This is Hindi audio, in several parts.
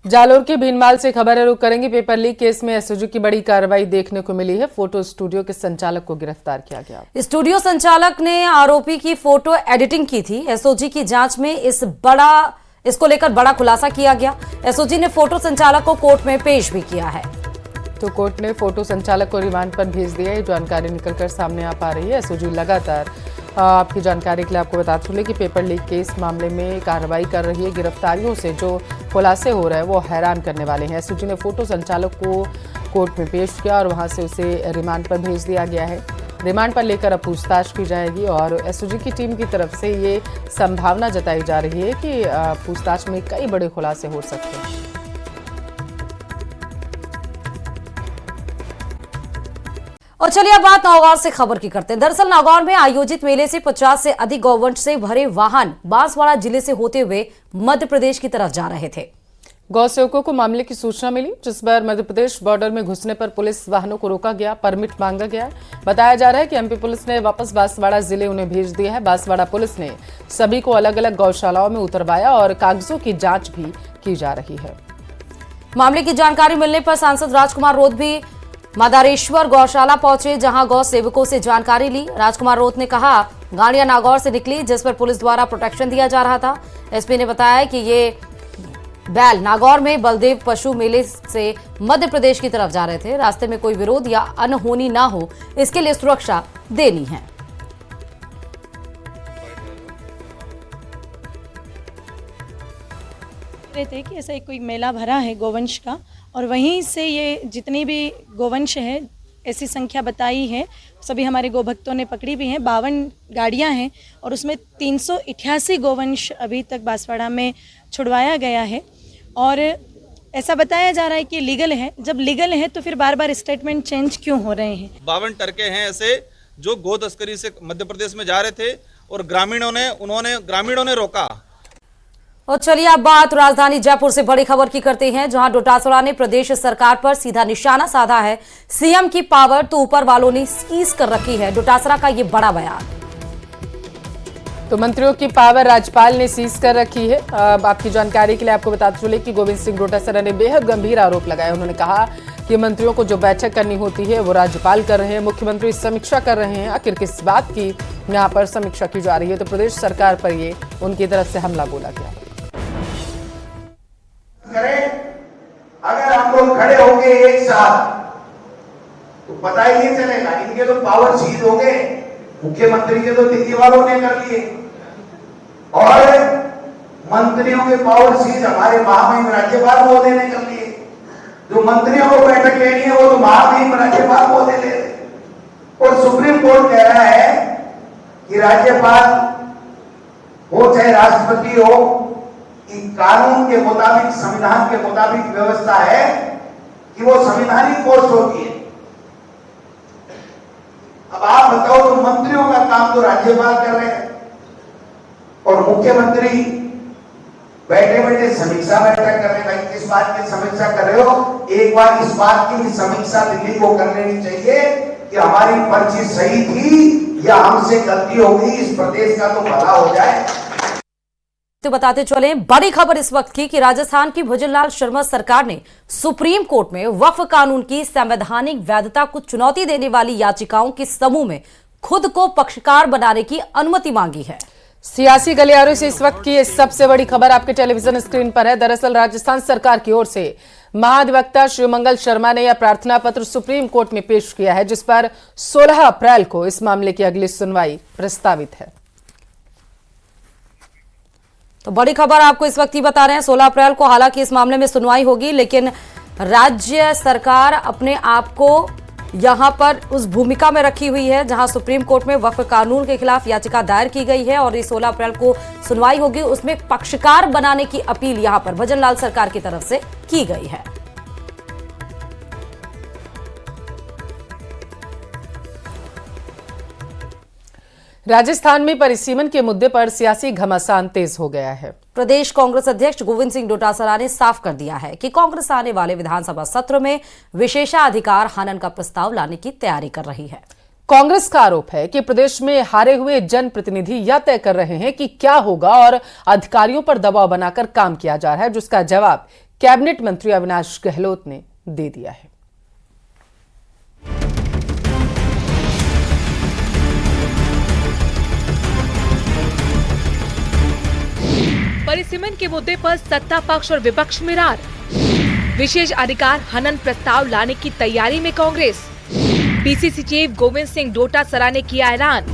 जालोर के भीनमाल से खबर है, रुक करेंगे। पेपर लीक केस में एसओजी की बड़ी कार्रवाई देखने को मिली है। फोटो स्टूडियो के संचालक को गिरफ्तार किया गया। स्टूडियो संचालक ने आरोपी की फोटो एडिटिंग की थी। एसओजी की जांच में इसको लेकर बड़ा खुलासा किया गया। एसओजी ने फोटो संचालक को कोर्ट में पेश भी किया है। तो कोर्ट ने फोटो संचालक को रिमांड पर भेज दिया है। जानकारी निकलकर सामने आ पा रही है। एसओजी लगातार आपकी जानकारी के लिए आपको बताते चले कि पेपर लीक केस मामले में कार्रवाई कर रही है। गिरफ्तारियों से जो खुलासे हो रहे हैं वो हैरान करने वाले हैं। एसओजी ने फोटो संचालक को कोर्ट में पेश किया और वहां से उसे रिमांड पर भेज दिया गया है। रिमांड पर लेकर अब पूछताछ की जाएगी और एसओजी की टीम की तरफ से ये संभावना जताई जा रही है कि पूछताछ में कई बड़े खुलासे हो सकते हैं। और चलिए अब बात नागौर से खबर की करते हैं। दरअसल नागौर में आयोजित मेले से 50 से अधिक गौवंश से भरे वाहन बांसवाड़ा जिले से होते हुए मध्य प्रदेश की तरफ जा रहे थे। गौ सेवकों को मामले की सूचना मिली, जिस पर मध्य प्रदेश बॉर्डर में घुसने पर पुलिस वाहनों को रोका गया, परमिट मांगा गया। बताया जा रहा है कि एमपी पुलिस ने वापस बांसवाड़ा जिले उन्हें भेज दिया है। बांसवाड़ा पुलिस ने सभी को अलग अलग गौशालाओं में उतरवाया और कागजों की जांच भी की जा रही है। मामले की जानकारी मिलने पर सांसद राजकुमार रोत भी मादारेश्वर गौशाला पहुंचे, जहां गौ सेवकों से जानकारी ली। राजकुमार रोत ने कहा, गाड़ियां नागौर से निकली जिस पर पुलिस द्वारा प्रोटेक्शन दिया जा रहा था। एसपी ने बताया कि ये बैल नागौर में बलदेव पशु मेले से मध्य प्रदेश की तरफ जा रहे थे। रास्ते में कोई विरोध या अनहोनी ना हो, इसके लिए सुरक्षा देनी है। थे कि ऐसा कोई मेला भरा है गोवंश का और वहीं से ये जितनी भी गोवंश है ऐसी संख्या बताई है, सभी हमारे गोभक्तों ने पकड़ी भी हैं। 52 गाड़ियां हैं और उसमें 388 गोवंश अभी तक बांसवाड़ा में छुड़वाया गया है। और ऐसा बताया जा रहा है कि लीगल है। जब लीगल है तो फिर बार बार स्टेटमेंट चेंज क्यों हो रहे हैं? 52 टरके हैं ऐसे जो गो तस्करी से मध्य प्रदेश में जा रहे थे और ग्रामीणों ने रोका। और चलिए अब बात राजधानी जयपुर से बड़ी खबर की करते हैं, जहां डोटासरा ने प्रदेश सरकार पर सीधा निशाना साधा है। सीएम की पावर तो ऊपर वालों ने सीज कर रखी है। डोटासरा का ये बड़ा बयान। तो मंत्रियों की पावर राज्यपाल ने सीज कर रखी है। आपकी जानकारी के लिए आपको बताते चले कि गोविंद सिंह डोटासरा ने बेहद गंभीर आरोप लगाए। उन्होंने कहा कि मंत्रियों को जो बैठक करनी होती है वो राज्यपाल कर रहे हैं, मुख्यमंत्री समीक्षा कर रहे हैं। आखिर किस बात की यहाँ पर समीक्षा की जा रही है? तो प्रदेश सरकार पर ये उनकी तरफ से हमला बोला गया। अगर हम लोग खड़े होंगे एक साथ तो पता ही नहीं चलेगा। इनके तो पावर सीज हो गए, मुख्यमंत्री के तो दिल्ली वालों ने कर लिए और मंत्रियों के पावर सीज हमारे महामहिम राज्यपाल महोदय ने कर लिए। जो मंत्रियों को बैठक लेनी है वो तो महामहिम राज्यपाल महोदय ले रहे। और सुप्रीम कोर्ट कह रहा है कि राज्यपाल हो चाहे राष्ट्रपति हो, कानून के मुताबिक, संविधान के मुताबिक व्यवस्था है कि वो संवैधानिक पोस्ट होती है। अब आप बताओ, तो मंत्रियों का काम तो राज्यपाल कर रहे हैं और मुख्यमंत्री बैठे बैठे समीक्षा बैठक कर रहे हैं। भाई किस बात की समीक्षा कर रहे हो? एक बार इस बात की भी समीक्षा दिल्ली को कर लेनी चाहिए कि हमारी पर्ची सही थी या हमसे गलती हो गई, इस प्रदेश का तो भला हो जाए। तो बताते चले बड़ी खबर इस वक्त की कि राजस्थान की भुजनलाल शर्मा सरकार ने सुप्रीम कोर्ट में वक्फ कानून की संवैधानिक वैधता को चुनौती देने वाली याचिकाओं के समूह में खुद को पक्षकार बनाने की अनुमति मांगी है। सियासी गलियारों से इस वक्त की सबसे बड़ी खबर आपके टेलीविजन स्क्रीन पर है। दरअसल राजस्थान सरकार की ओर से महाधिवक्ता शिवमंगल शर्मा ने यह प्रार्थना पत्र सुप्रीम कोर्ट में पेश किया है, जिस पर 16 अप्रैल को इस मामले की अगली सुनवाई प्रस्तावित है। तो बड़ी खबर आपको इस वक्त ही बता रहे हैं, 16 अप्रैल को हालांकि इस मामले में सुनवाई होगी, लेकिन राज्य सरकार अपने आप को यहां पर उस भूमिका में रखी हुई है जहां सुप्रीम कोर्ट में वक्फ कानून के खिलाफ याचिका दायर की गई है और इस 16 अप्रैल को सुनवाई होगी। उसमें पक्षकार बनाने की अपील यहां पर भजनलाल सरकार की तरफ से की गई है। राजस्थान में परिसीमन के मुद्दे पर सियासी घमासान तेज हो गया है। प्रदेश कांग्रेस अध्यक्ष गोविंद सिंह डोटासरा ने साफ कर दिया है कि कांग्रेस आने वाले विधानसभा सत्र में विशेषाधिकार हनन का प्रस्ताव लाने की तैयारी कर रही है। कांग्रेस का आरोप है कि प्रदेश में हारे हुए जनप्रतिनिधि यह तय कर रहे हैं कि क्या होगा और अधिकारियों पर दबाव बनाकर काम किया जा रहा है, जिसका जवाब कैबिनेट मंत्री अविनाश गहलोत ने दे दिया है। परिसीमन के मुद्दे पर सत्ता पक्ष और विपक्ष में रार। विशेष अधिकार हनन प्रस्ताव लाने की तैयारी में कांग्रेस। पीसीसी चीफ गोविंद सिंह डोटासरा ने किया ऐलान।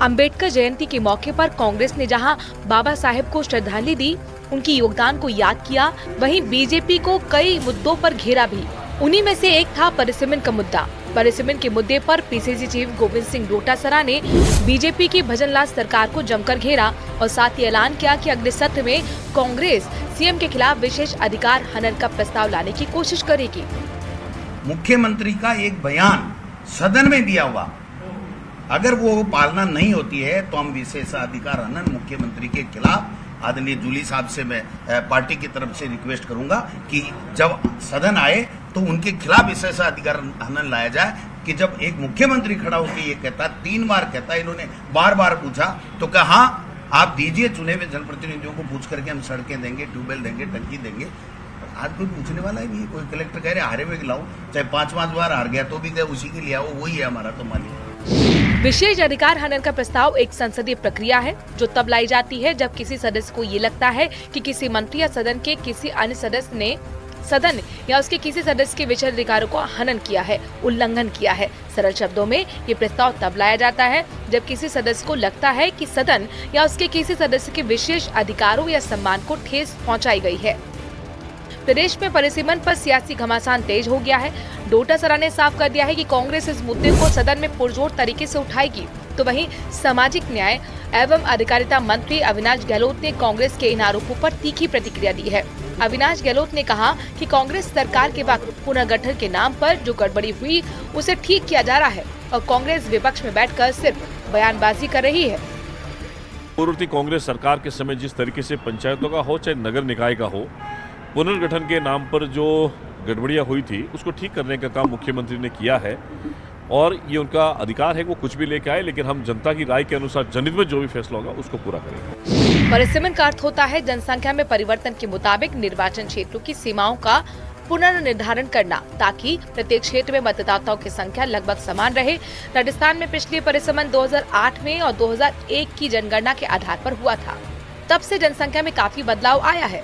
अंबेडकर जयंती के मौके पर कांग्रेस ने जहां बाबा साहेब को श्रद्धांजलि दी, उनकी योगदान को याद किया, वहीं बीजेपी को कई मुद्दों पर घेरा भी। उन्हीं में से एक था परिसीमन का मुद्दा। परिसीमन के मुद्दे पर पीसीसी चीफ गोविंद सिंह डोटासरा ने बीजेपी की भजनलाल सरकार को जमकर घेरा और साथ ही ऐलान किया कि अगले सत्र में कांग्रेस सीएम के खिलाफ विशेष अधिकार हनन का प्रस्ताव लाने की कोशिश करेगी। मुख्यमंत्री का एक बयान सदन में दिया हुआ, अगर वो पालना नहीं होती है तो हम विशेषाधिकार हनन मुख्यमंत्री के खिलाफ, आदरणीय जूली साहब से मैं पार्टी की तरफ से रिक्वेस्ट करूंगा कि जब सदन आए तो उनके खिलाफ विशेषाधिकार हनन लाया जाए। कि जब एक मुख्यमंत्री खड़ा होकर ये कहता, 3 बार कहता, इन्होंने बार बार पूछा तो कहा हाँ आप दीजिए, चुने हुए जनप्रतिनिधियों को पूछ करके हम सड़कें देंगे, ट्यूबवेल देंगे, टंकी देंगे। आज कोई पूछने वाला ही नहीं। कोई कलेक्टर कह रहे हारे हुए लाओ, चाहे 5 बार हार गया तो भी गए उसी के लिए आओ, वही है हमारा तो मालिक। विशेष अधिकार हनन का प्रस्ताव एक संसदीय प्रक्रिया है जो तब लाई जाती है जब किसी सदस्य को ये लगता है कि किसी मंत्री या सदन के किसी अन्य सदस्य ने सदन या उसके किसी सदस्य के विशेष अधिकारों को हनन किया है, उल्लंघन किया है। सरल शब्दों में ये प्रस्ताव तब लाया जाता है जब किसी सदस्य को लगता है कि सदन या उसके किसी सदस्य के विशेष अधिकारों या सम्मान को ठेस पहुंचाई गई है। प्रदेश में परिसीमन पर सियासी घमासान तेज हो गया है। डोटासरा ने साफ कर दिया है कि कांग्रेस इस मुद्दे को सदन में पुरजोर तरीके से उठाएगी। तो वहीं सामाजिक न्याय एवं अधिकारिता मंत्री अविनाश गहलोत ने कांग्रेस के इन आरोपों पर तीखी प्रतिक्रिया दी है। अविनाश गहलोत ने कहा कि कांग्रेस सरकार के वक्त पुनर्गठन के नाम पर जो गड़बड़ी हुई उसे ठीक किया जा रहा है और कांग्रेस विपक्ष में बैठकर सिर्फ बयानबाजी कर रही है। पूर्ववर्ती कांग्रेस सरकार के समय जिस तरीके से पंचायतों का हो चाहे नगर निकाय का हो, पुनर्गठन के नाम पर जो गड़बड़ियां हुई थी उसको ठीक करने का काम मुख्यमंत्री ने किया है और ये उनका अधिकार है, वो कुछ भी लेके आए, लेकिन हम जनता की राय के अनुसार जनहित में जो भी फैसला होगा उसको पूरा करेंगे। परिसीमन का अर्थ होता है जनसंख्या में परिवर्तन के मुताबिक निर्वाचन क्षेत्रों की सीमाओं का पुनर्निर्धारण करना ताकि प्रत्येक क्षेत्र में मतदाताओं की संख्या लगभग समान रहे। राजस्थान में पिछले परिसीमन 2008 में और 2001 की जनगणना के आधार पर हुआ था। तब से जनसंख्या में काफी बदलाव आया है।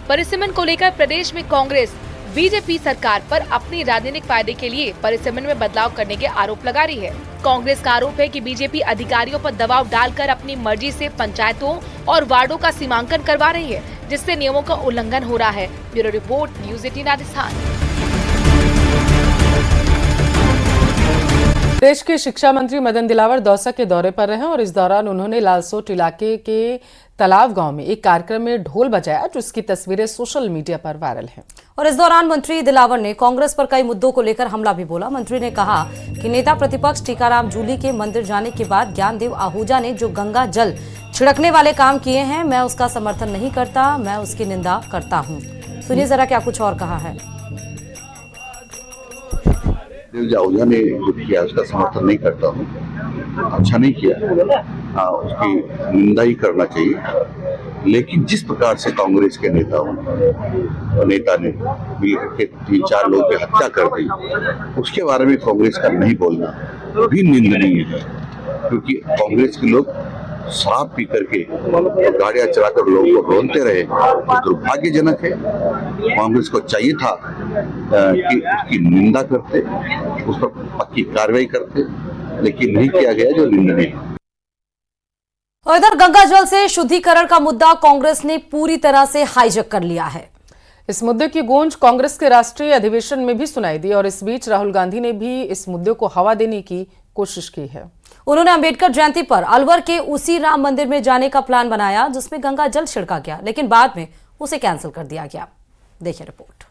परिसीमन को लेकर प्रदेश में कांग्रेस बीजेपी सरकार पर अपनी राजनीतिक फायदे के लिए परिसीमन में बदलाव करने के आरोप लगा रही है। कांग्रेस का आरोप है कि बीजेपी अधिकारियों पर दबाव डालकर अपनी मर्जी से पंचायतों और वार्डों का सीमांकन करवा रही है, जिससे नियमों का उल्लंघन हो रहा है। Bureau report, news 18 Rajasthan. देश के शिक्षा मंत्री मदन दिलावर दौसा के दौरे पर रहे और इस दौरान उन्होंने लालसोट इलाके के तालाब गांव में एक कार्यक्रम में ढोल बजाया, जिसकी तस्वीरें सोशल मीडिया पर वायरल हैं। और इस दौरान मंत्री दिलावर ने कांग्रेस पर कई मुद्दों को लेकर हमला भी बोला। मंत्री ने कहा कि नेता प्रतिपक्ष टीकाराम जूली के मंदिर जाने के बाद ज्ञानदेव आहूजा ने जो गंगा जल छिड़कने वाले काम किए हैं, मैं उसका समर्थन नहीं करता, मैं उसकी निंदा करता हूँ। सुनिए जरा क्या कुछ और कहा है। आहूजा ने जो किया उसका समर्थन नहीं करता हूँ, अच्छा नहीं किया, उसकी निंदा ही करना चाहिए। लेकिन जिस प्रकार से कांग्रेस के नेता ने मिलकर के 3-4 लोगों की हत्या कर दी, उसके बारे में कांग्रेस का नहीं बोलना भी निंदनीय है, क्योंकि कांग्रेस के लोग शराब पी करके गाड़ियां चलाकर लोगों को रोनते रहे, तो दुर्भाग्यजनक है। कांग्रेस को चाहिए था कि उसकी निंदा करते, उस पर पक्की कार्रवाई करते, लेकिन नहीं किया गया, जो निंदनीय है। और इधर गंगा जल से शुद्धिकरण का मुद्दा कांग्रेस ने पूरी तरह से हाईजैक कर लिया है। इस मुद्दे की गूंज कांग्रेस के राष्ट्रीय अधिवेशन में भी सुनाई दी और इस बीच राहुल गांधी ने भी इस मुद्दे को हवा देने की कोशिश की है। उन्होंने अंबेडकर जयंती पर अलवर के उसी राम मंदिर में जाने का प्लान बनाया जिसमें गंगा जल छिड़का गया, लेकिन बाद में उसे कैंसिल कर दिया गया। देखिए रिपोर्ट।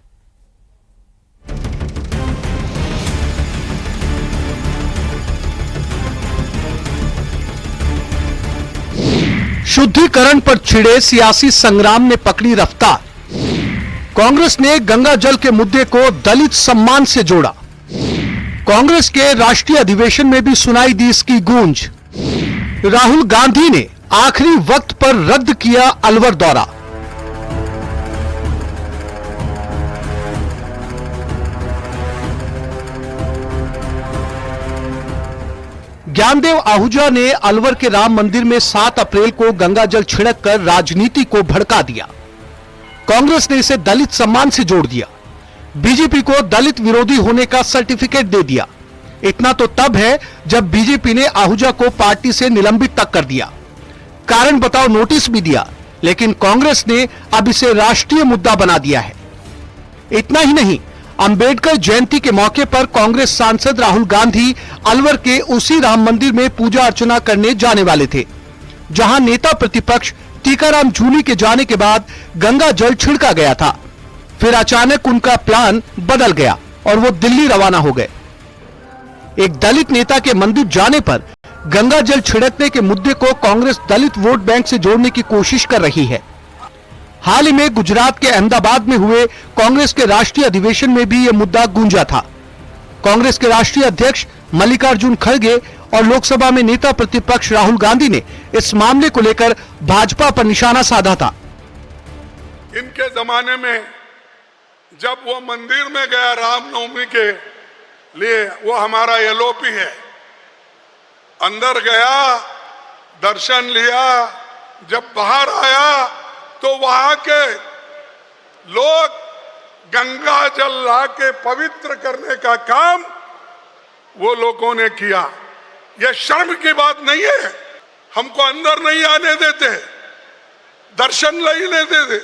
शुद्धिकरण पर छिड़े सियासी संग्राम ने पकड़ी रफ्तार। कांग्रेस ने गंगा जल के मुद्दे को दलित सम्मान से जोड़ा। कांग्रेस के राष्ट्रीय अधिवेशन में भी सुनाई दी इसकी गूंज। राहुल गांधी ने आखिरी वक्त पर रद्द किया अलवर दौरा। ज्ञानदेव आहूजा ने अलवर के राम मंदिर में 7 अप्रैल को गंगा जल छिड़क कर राजनीति को भड़का दिया। कांग्रेस ने इसे दलित सम्मान से जोड़ दिया। बीजेपी को दलित विरोधी होने का सर्टिफिकेट दे दिया। इतना तो तब है जब बीजेपी ने आहूजा को पार्टी से निलंबित तक कर दिया, कारण बताओ नोटिस भी दिया, लेकिन कांग्रेस ने अब इसे राष्ट्रीय मुद्दा बना दिया है। इतना ही नहीं, अंबेडकर जयंती के मौके पर कांग्रेस सांसद राहुल गांधी अलवर के उसी राम मंदिर में पूजा अर्चना करने जाने वाले थे, जहां नेता प्रतिपक्ष टीकाराम जूली के जाने के बाद गंगा जल छिड़का गया था। फिर अचानक उनका प्लान बदल गया और वो दिल्ली रवाना हो गए। एक दलित नेता के मंदिर जाने पर गंगा जल छिड़कने के मुद्दे को कांग्रेस दलित वोट बैंक से जोड़ने की कोशिश कर रही है। हाल ही में गुजरात के अहमदाबाद में हुए कांग्रेस के राष्ट्रीय अधिवेशन में भी यह मुद्दा गूंजा था। कांग्रेस के राष्ट्रीय अध्यक्ष मल्लिकार्जुन खड़गे और लोकसभा में नेता प्रतिपक्ष राहुल गांधी ने इस मामले को लेकर भाजपा पर निशाना साधा था। इनके जमाने में जब वो मंदिर में गया रामनवमी के लिए, वो हमारा एलओपी है, अंदर गया, दर्शन लिया, जब बाहर आया तो वहां के लोग गंगा जल ला के पवित्र करने का काम वो लोगों ने किया। यह शर्म की बात नहीं है। हमको अंदर नहीं आने देते, दर्शन नहीं लेते थे,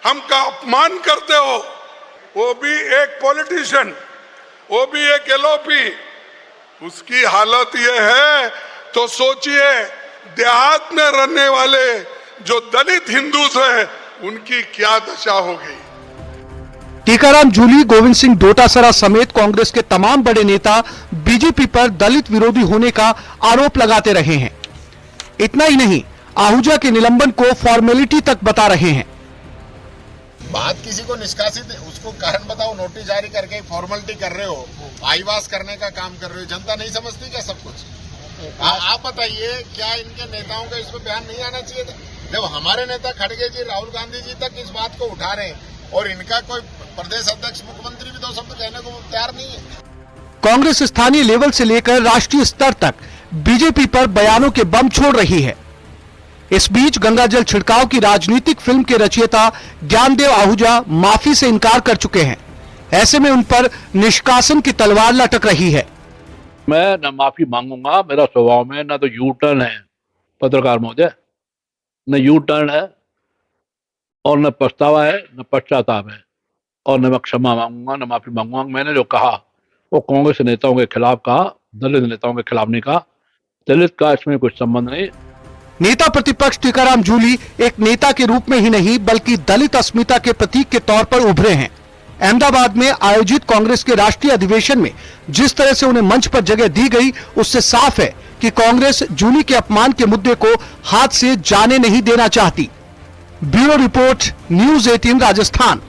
हमका अपमान करते हो। वो भी एक पॉलिटिशियन, वो भी एक एलओपी, उसकी हालत ये है तो सोचिए देहात में रहने वाले जो दलित हिंदू है उनकी क्या दशा होगी। टीकाराम जूली, गोविंद सिंह डोटासरा समेत कांग्रेस के तमाम बड़े नेता बीजेपी पर दलित विरोधी होने का आरोप लगाते रहे हैं। इतना ही नहीं, आहूजा के निलंबन को फॉर्मेलिटी तक बता रहे हैं। बात किसी को निष्कासित, उसको कारण बताओ, नोटिस जारी करके फॉर्मेलिटी कर रहे हो, आईवास करने का काम कर रहे हो। जनता नहीं समझती क्या सब कुछ? आप बताइए, क्या इनके नेताओं का इसमें बयान नहीं आना चाहिए था? जब हमारे नेता खड़गे जी, राहुल गांधी जी तक इस बात को उठा रहे हैं और इनका कोई प्रदेश अध्यक्ष, मुख्यमंत्री भी 2 शब्द कहने को तैयार नहीं है। कांग्रेस स्थानीय लेवल से लेकर राष्ट्रीय स्तर तक बीजेपी पर बयानों के बम छोड़ रही है। इस बीच गंगा जल छिड़काव की राजनीतिक फिल्म के रचयिता ज्ञानदेव आहूजा माफी से इनकार कर चुके हैं। ऐसे में उन पर निष्कासन की तलवार लटक रही है। मैं न माफी मांगूंगा, मेरा स्वभाव में न तो यू टर्न है पत्रकार महोदय, न यू टर्न है और न पछतावा है, न पश्चाताप है, और न मैं क्षमा मांगूंगा, न माफी मांगूंगा। मैंने जो कहा वो कांग्रेस नेताओं के खिलाफ कहा, दलित नेताओं के खिलाफ नहीं कहा। दलित का इसमें कुछ संबंध नहीं। नेता प्रतिपक्ष टीकाराम जूली एक नेता के रूप में ही नहीं बल्कि दलित अस्मिता के प्रतीक के तौर पर उभरे हैं। अहमदाबाद में आयोजित कांग्रेस के राष्ट्रीय अधिवेशन में जिस तरह से उन्हें मंच पर जगह दी गई, उससे साफ है कि कांग्रेस जूली के अपमान के मुद्दे को हाथ से जाने नहीं देना चाहती। Bureau report, news 18 Rajasthan.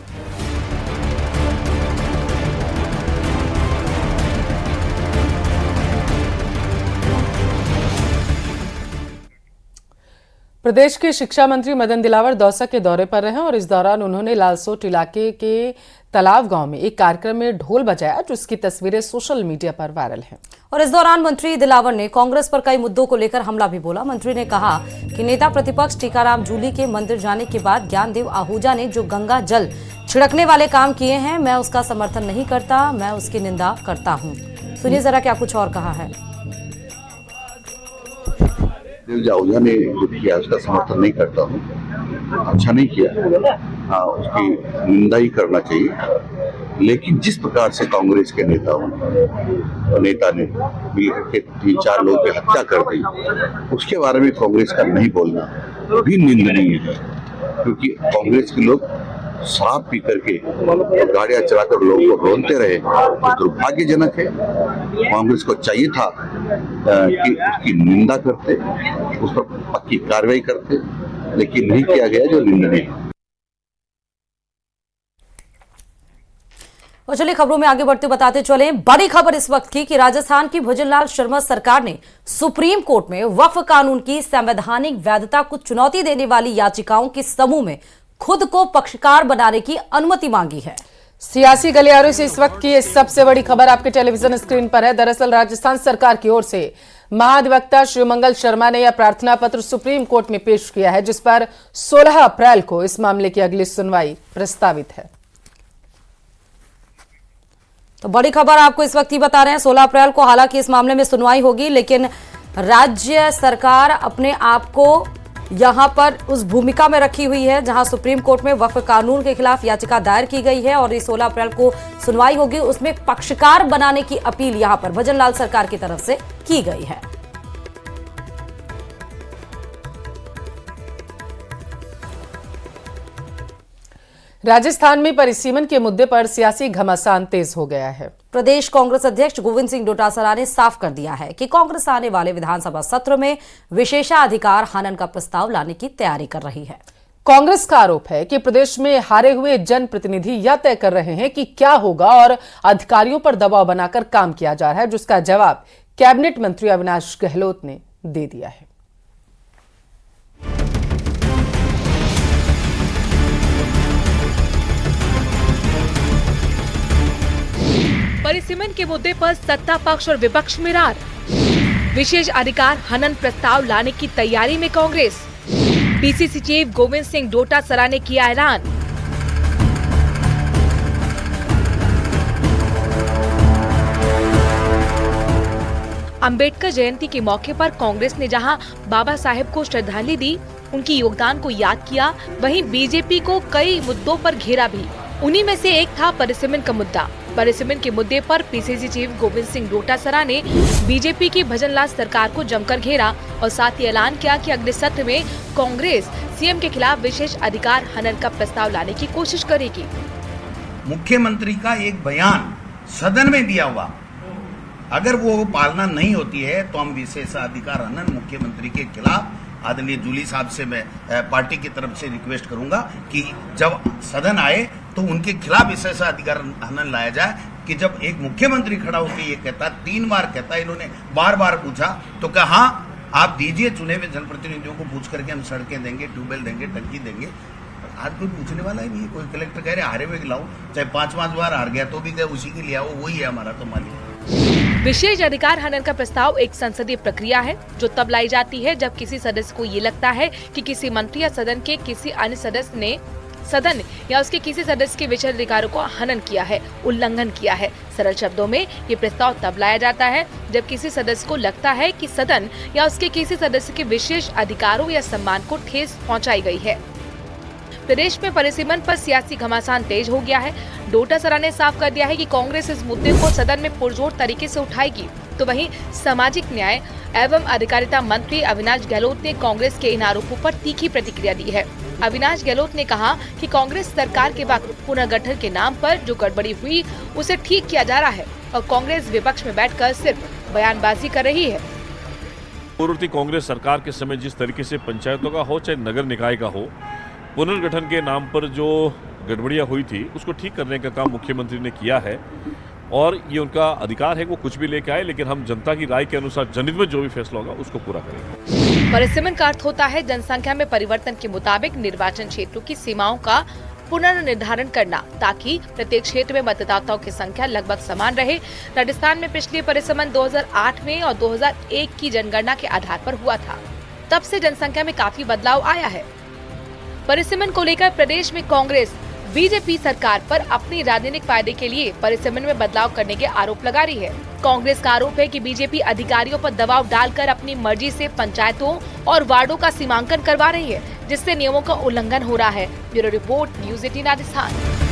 प्रदेश के शिक्षा मंत्री मदन दिलावर दौसा के दौरे पर रहे और इस दौरान उन्होंने लालसोट इलाके के तालाब गांव में एक कार्यक्रम में ढोल बजाया, जिसकी तस्वीरें सोशल मीडिया पर वायरल हैं। और इस दौरान मंत्री दिलावर ने कांग्रेस पर कई मुद्दों को लेकर हमला भी बोला। मंत्री ने कहा कि नेता प्रतिपक्ष टीकाराम जूली के मंदिर जाने के बाद ज्ञानदेव आहूजा ने जो गंगा जल छिड़कने वाले काम किए हैं, मैं उसका समर्थन नहीं करता, मैं उसकी निंदा करता हूँ। सुनिए जरा क्या कुछ और कहा है। आहूजा ने जो किया उसका समर्थन नहीं करता हूँ, अच्छा नहीं किया, उसकी निंदा ही करना चाहिए। लेकिन जिस प्रकार से कांग्रेस के नेता ने मिलकर के 3-4 लोगों की हत्या कर दी, उसके बारे में कांग्रेस का नहीं बोलना भी निंदनीय है। क्योंकि कांग्रेस के लोग शराब पी करके गाड़ियां चलाकर लोगों को रोनते रहे, तो दुर्भाग्यजनक है। कांग्रेस को चाहिए था कि उसकी निंदा करते, उस पर पक्की कार्रवाई करते, लेकिन नहीं किया गया, जो निंदनीय है। और चलिए खबरों में आगे बढ़ते बताते चले। बड़ी खबर इस वक्त की कि राजस्थान की भजनलाल शर्मा सरकार ने सुप्रीम कोर्ट में वक्फ कानून की संवैधानिक वैधता को चुनौती देने वाली याचिकाओं के समूह में खुद को पक्षकार बनाने की अनुमति मांगी है। सियासी गलियारों से इस वक्त की सबसे बड़ी खबर आपके टेलीविजन स्क्रीन पर है। दरअसल राजस्थान सरकार की ओर से महाधिवक्ता शिवमंगल शर्मा ने यह प्रार्थना पत्र सुप्रीम कोर्ट में पेश किया है, जिस पर 16 अप्रैल को इस मामले की अगली सुनवाई प्रस्तावित है। तो बड़ी खबर आपको इस वक्त ही बता रहे हैं, 16 अप्रैल को हालांकि इस मामले में सुनवाई होगी, लेकिन राज्य सरकार अपने आप को यहां पर उस भूमिका में रखी हुई है जहां सुप्रीम कोर्ट में वक्फ कानून के खिलाफ याचिका दायर की गई है और इस 16 अप्रैल को सुनवाई होगी। उसमें पक्षकार बनाने की अपील यहां पर भजनलाल सरकार की तरफ से की गई है। राजस्थान में परिसीमन के मुद्दे पर सियासी घमासान तेज हो गया है। प्रदेश कांग्रेस अध्यक्ष गोविंद सिंह डोटासरा ने साफ कर दिया है कि कांग्रेस आने वाले विधानसभा सत्र में विशेषाधिकार हनन का प्रस्ताव लाने की तैयारी कर रही है। कांग्रेस का आरोप है कि प्रदेश में हारे हुए जनप्रतिनिधि यह तय कर रहे हैं कि क्या होगा और अधिकारियों पर दबाव बनाकर काम किया जा रहा है, जिसका जवाब कैबिनेट मंत्री अविनाश गहलोत ने दे दिया है। परिसीमन के मुद्दे पर सत्ता पक्ष और विपक्ष में रार। विशेष अधिकार हनन प्रस्ताव लाने की तैयारी में कांग्रेस। पीसीसी चीफ गोविंद सिंह डोटासरा ने किया ऐलान। अंबेडकर जयंती के मौके पर कांग्रेस ने जहां बाबा साहेब को श्रद्धांजलि दी, उनकी योगदान को याद किया, वहीं बीजेपी को कई मुद्दों पर घेरा भी। उन्हीं में से एक था परिसीमन का मुद्दा। परिसीमन के मुद्दे पर पीसीसी चीफ गोविंद सिंह डोटासरा ने बीजेपी की भजनलाल सरकार को जमकर घेरा और साथ ही ऐलान किया कि अगले सत्र में कांग्रेस सीएम के खिलाफ विशेष अधिकार हनन का प्रस्ताव लाने की कोशिश करेगी। मुख्यमंत्री का एक बयान सदन में दिया हुआ, अगर वो पालना नहीं होती है तो हम विशेषाधिकार हनन मुख्यमंत्री के खिलाफ आदरणीय जूली साहब से मैं पार्टी की तरफ से रिक्वेस्ट करूंगा कि जब सदन आए तो उनके खिलाफ विशेषाधिकार हनन लाया जाए। कि जब एक मुख्यमंत्री खड़ा होकर ये कहता, 3 बार कहता, इन्होंने बार बार पूछा तो कहा हाँ आप दीजिए, चुने हुए जनप्रतिनिधियों को पूछ करके हम सड़कें देंगे, ट्यूबवेल देंगे, टंकी देंगे। आज कोई पूछने वाला ही नहीं है। कोई कलेक्टर कह रहे हारे हुए लाओ, चाहे 5 बार हार गया तो भी कहे उसी के लिए आओ, वही है हमारा तो मालिक। विशेष अधिकार हनन का प्रस्ताव एक संसदीय प्रक्रिया है जो तब लाई जाती है जब किसी सदस्य को ये लगता है कि किसी मंत्री या सदन के किसी अन्य सदस्य ने सदन या उसके किसी सदस्य के विशेष अधिकारों को हनन किया है, उल्लंघन किया है। सरल शब्दों में ये प्रस्ताव तब लाया जाता है जब किसी सदस्य को लगता है कि सदन या उसके किसी सदस्य के विशेष अधिकारों या सम्मान को ठेस पहुंचाई गई है। प्रदेश में परिसीमन पर सियासी घमासान तेज हो गया है। डोटासरा ने साफ कर दिया है कि कांग्रेस इस मुद्दे को सदन में पुरजोर तरीके से उठाएगी। तो वहीं सामाजिक न्याय एवं अधिकारिता मंत्री अविनाश गहलोत ने कांग्रेस के इन आरोपों पर तीखी प्रतिक्रिया दी है। अविनाश गहलोत ने कहा कि कांग्रेस सरकार के वक्त पुनर्गठन के नाम पर जो गड़बड़ी हुई उसे ठीक किया जा रहा है और कांग्रेस विपक्ष में बैठकर सिर्फ बयानबाजी कर रही है। पूर्ववर्ती कांग्रेस सरकार के समय जिस तरीके से पंचायतों का हो चाहे नगर निकाय का हो, पुनर्गठन के नाम पर जो गड़बड़ियां हुई थी उसको ठीक करने का काम मुख्यमंत्री ने किया है और ये उनका अधिकार है, वो कुछ भी लेके आए, लेकिन हम जनता की राय के अनुसार जनहित में जो भी फैसला होगा उसको पूरा करेंगे। परिसीमन का अर्थ होता है जनसंख्या में परिवर्तन के मुताबिक निर्वाचन क्षेत्रों की सीमाओं का पुनर्निर्धारण करना ताकि प्रत्येक क्षेत्र में मतदाताओं की संख्या लगभग समान रहे। राजस्थान में पिछले परिसीमन 2008 में और 2001 की जनगणना के आधार पर हुआ था। तब से जनसंख्या में काफी बदलाव आया है। परिसीमन को लेकर प्रदेश में कांग्रेस बीजेपी सरकार पर अपनी राजनीतिक फायदे के लिए परिसीमन में बदलाव करने के आरोप लगा रही है। कांग्रेस का आरोप है कि बीजेपी अधिकारियों पर दबाव डालकर अपनी मर्जी से पंचायतों और वार्डों का सीमांकन करवा रही है, जिससे नियमों का उल्लंघन हो रहा है। Bureau report, news 18 Rajasthan.